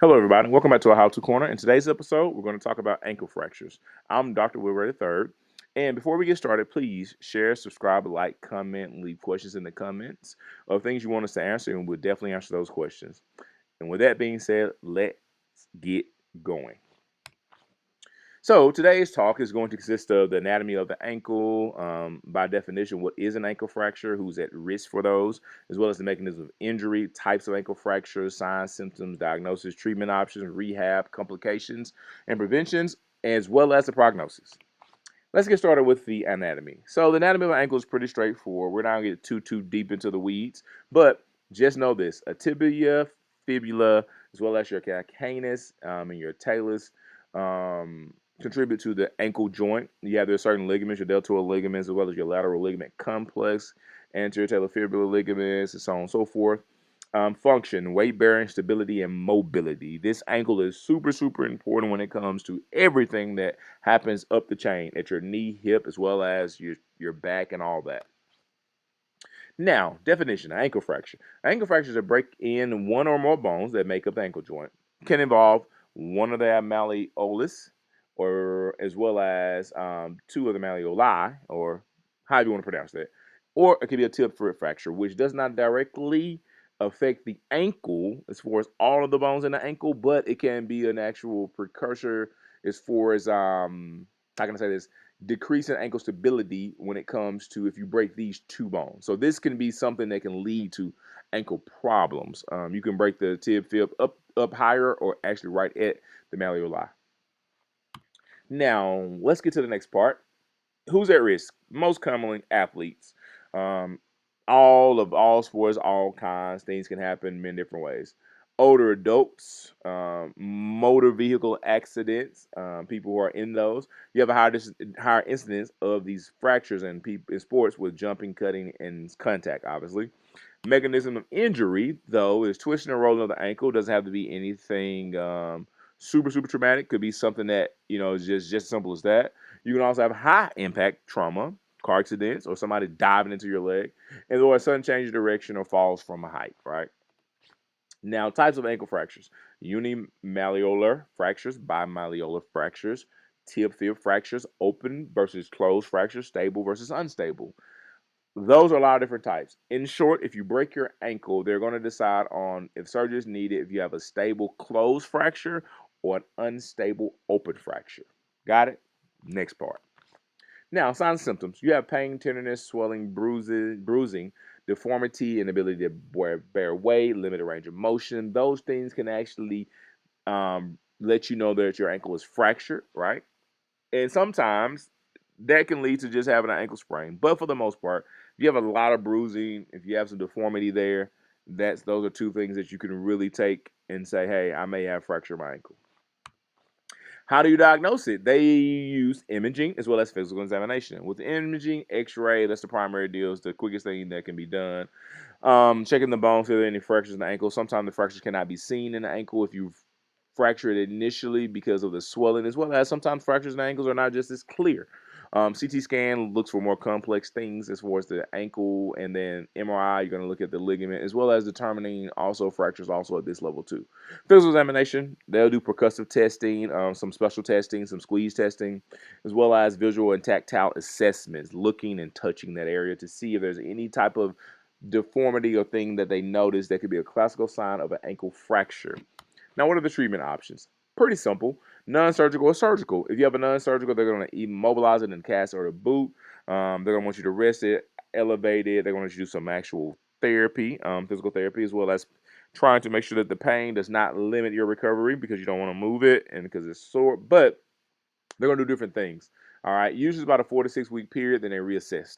Hello, everybody. Welcome back to our How To Corner. In today's episode, we're going to talk about ankle fractures. I'm Dr. Wilbur III. And before we get started, please share, subscribe, like, comment, and leave questions in the comments of things you want us to answer, and we'll definitely answer those questions. And with that being said, let's get going. So today's talk is going to consist of the anatomy of the ankle, by definition, what is an ankle fracture, who's at risk for those, as well as the mechanism of injury, types of ankle fractures, signs, symptoms, diagnosis, treatment options, rehab, complications, and preventions, as well as the prognosis. Let's get started with the anatomy. So the anatomy of an ankle is pretty straightforward. We're not going to get too deep into the weeds, but just know this: a tibia, fibula, as well as your calcaneus and your talus contribute to the ankle joint. There's certain ligaments, your deltoid ligaments, as well as your lateral ligament complex, anterior talofibular ligaments, and so on and so forth. Function, weight bearing, stability, and mobility. This ankle is super important when it comes to everything that happens up the chain at your knee, hip, as well as your back and all that. Now, definition: ankle fracture. Ankle fracture is a break in one or more bones that make up the ankle joint. It can involve one of the malleolus, or as well as two of the malleoli, or however you want to pronounce that. Or it could be a tib foot fracture, which does not directly affect the ankle as far as all of the bones in the ankle, but it can be an actual precursor as far as how can I say this? Decrease in ankle stability when it comes to if you break these two bones. So this can be something that can lead to ankle problems. You can break the tib fib up higher or actually right at the malleoli. Now let's get to the next part. Who's at risk? Most commonly athletes. Um, all sports, all kinds, things can happen in many different ways. Older adults, motor vehicle accidents, people who are in those. You have a higher incidence of these fractures in sports with jumping, cutting, and contact, obviously. Mechanism of injury, though, is twisting and rolling of the ankle. Doesn't have to be anything super traumatic. Could be something that is just simple as that. You can also have high impact trauma, car accidents, or somebody diving into your leg, and or a sudden change of direction or falls from a height. Right. Now, types of ankle fractures: unimalleolar fractures, bimalleolar fractures, tib fib fractures, open versus closed fractures, stable versus unstable. Those are a lot of different types. In short, if you break your ankle, they're going to decide on if surgery is needed, if you have a stable closed fracture or an unstable open fracture. Got it? Next part. Now, signs and symptoms. You have pain, tenderness, swelling, bruising, deformity, inability to bear weight, limited range of motion. Those things can actually let you know that your ankle is fractured, right? And sometimes that can lead to just having an ankle sprain. But for the most part, if you have a lot of bruising, if you have some deformity there, those are two things that you can really take and say, hey, I may have fractured my ankle. How do you diagnose it? They use imaging as well as physical examination. With imaging, X-ray, that's the primary deal. It's the quickest thing that can be done. Checking the bones, if there are any fractures in the ankle. Sometimes the fractures cannot be seen in the ankle if you've fractured initially because of the swelling, as well as sometimes fractures in the ankles are not just as clear. CT scan looks for more complex things as far as the ankle, and then MRI, you're going to look at the ligament, as well as determining also fractures also at this level too. Physical examination, they'll do percussive testing, some special testing, some squeeze testing, as well as visual and tactile assessments, looking and touching that area to see if there's any type of deformity or thing that they notice that could be a classical sign of an ankle fracture. Now, what are the treatment options? Pretty simple. Non-surgical or surgical. If you have a non-surgical, they're going to immobilize it in a cast or a boot. They're going to want you to rest it, elevate it. They're going to do some actual therapy, physical therapy, as well as trying to make sure that the pain does not limit your recovery because you don't want to move it and because it's sore. But they're going to do different things. All right. Usually it's about a 4 to 6 week period. Then they reassess.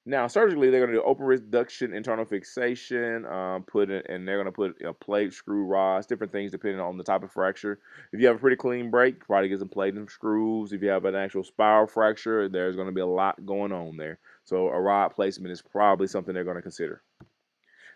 Now, surgically, they're going to do open reduction, internal fixation, and they're going to put plate, screw, rods, different things depending on the type of fracture. If you have a pretty clean break, probably get some plate and screws. If you have an actual spiral fracture, there's going to be a lot going on there. So a rod placement is probably something they're going to consider.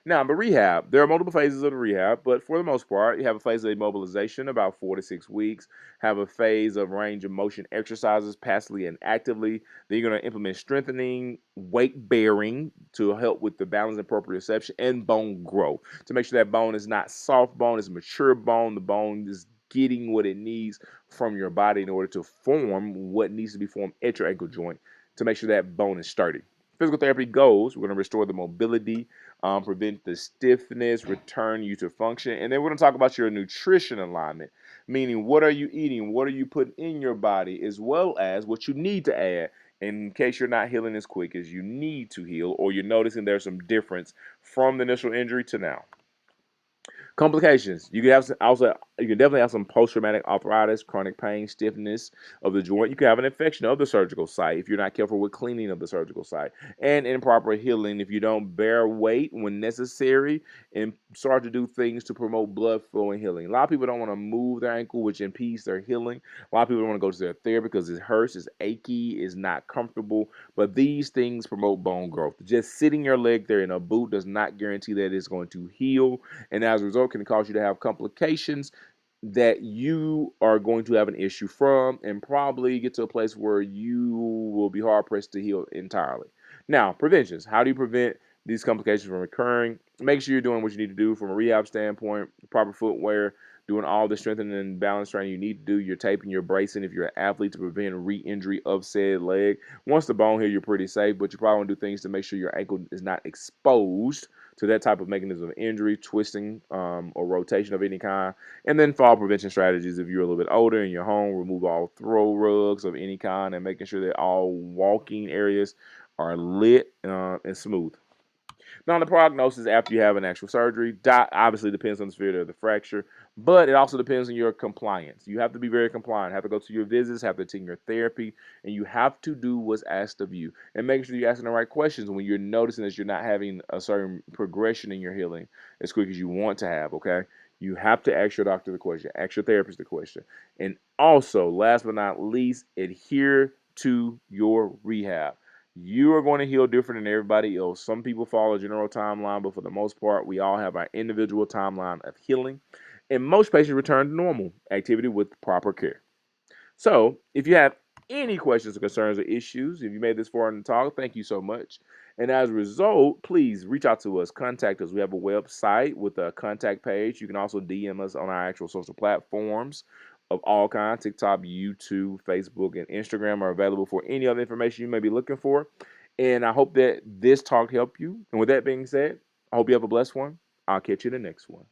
Now, but rehab, there are multiple phases of the rehab, but for the most part, you have a phase of immobilization, about 4 to 6 weeks, have a phase of range of motion exercises, passively and actively. Then you're going to implement strengthening, weight bearing to help with the balance and proprioception, and bone growth to make sure that bone is not soft bone, it's mature bone. The bone is getting what it needs from your body in order to form what needs to be formed at your ankle joint to make sure that bone is sturdy. Physical therapy goals, we're going to restore the mobility, prevent the stiffness, return you to function. And then we're going to talk about your nutrition alignment, meaning what are you eating, what are you putting in your body, as well as what you need to add in case you're not healing as quick as you need to heal, or you're noticing there's some difference from the initial injury to now. Complications. You can have some, also you can definitely have some post-traumatic arthritis, chronic pain, stiffness of the joint. You can have an infection of the surgical site if you're not careful with cleaning of the surgical site, and improper healing if you don't bear weight when necessary and start to do things to promote blood flow and healing. A lot of people don't want to move their ankle, which impedes their healing. A lot of people don't want to go to their therapy because it hurts, it's achy, it's not comfortable. But these things promote bone growth. Just sitting your leg there in a boot does not guarantee that it's going to heal, and as a result can cause you to have complications that you are going to have an issue from and probably get to a place where you will be hard pressed to heal entirely. Now, preventions. How do you prevent these complications from occurring? Make sure you're doing what you need to do from a rehab standpoint, proper footwear, doing all the strengthening and balance training you need to do. You're taping, you're bracing if you're an athlete to prevent re-injury of said leg. Once the bone heals, you're pretty safe, but you probably want to do things to make sure your ankle is not exposed to that type of mechanism of injury, twisting, or rotation of any kind. And then fall prevention strategies if you're a little bit older in your home, remove all throw rugs of any kind and making sure that all walking areas are lit and smooth. Now, the prognosis after you have an actual surgery obviously depends on the severity of the fracture, but it also depends on your compliance. You have to be very compliant, have to go to your visits, have to attend your therapy, and you have to do what's asked of you. And make sure you're asking the right questions when you're noticing that you're not having a certain progression in your healing as quick as you want to have, okay? You have to ask your doctor the question, ask your therapist the question. And also, last but not least, adhere to your rehab. You are going to heal different than everybody else. Some people follow a general timeline, but for the most part, we all have our individual timeline of healing. And most patients return to normal activity with proper care. So, if you have any questions or concerns or issues, if you made this far in the talk, thank you so much. And as a result, please reach out to us, contact us. We have a website with a contact page. You can also DM us on our actual social platforms of all kinds. TikTok, YouTube, Facebook, and Instagram are available for any other information you may be looking for. And I hope that this talk helped you. And with that being said, I hope you have a blessed one. I'll catch you in the next one.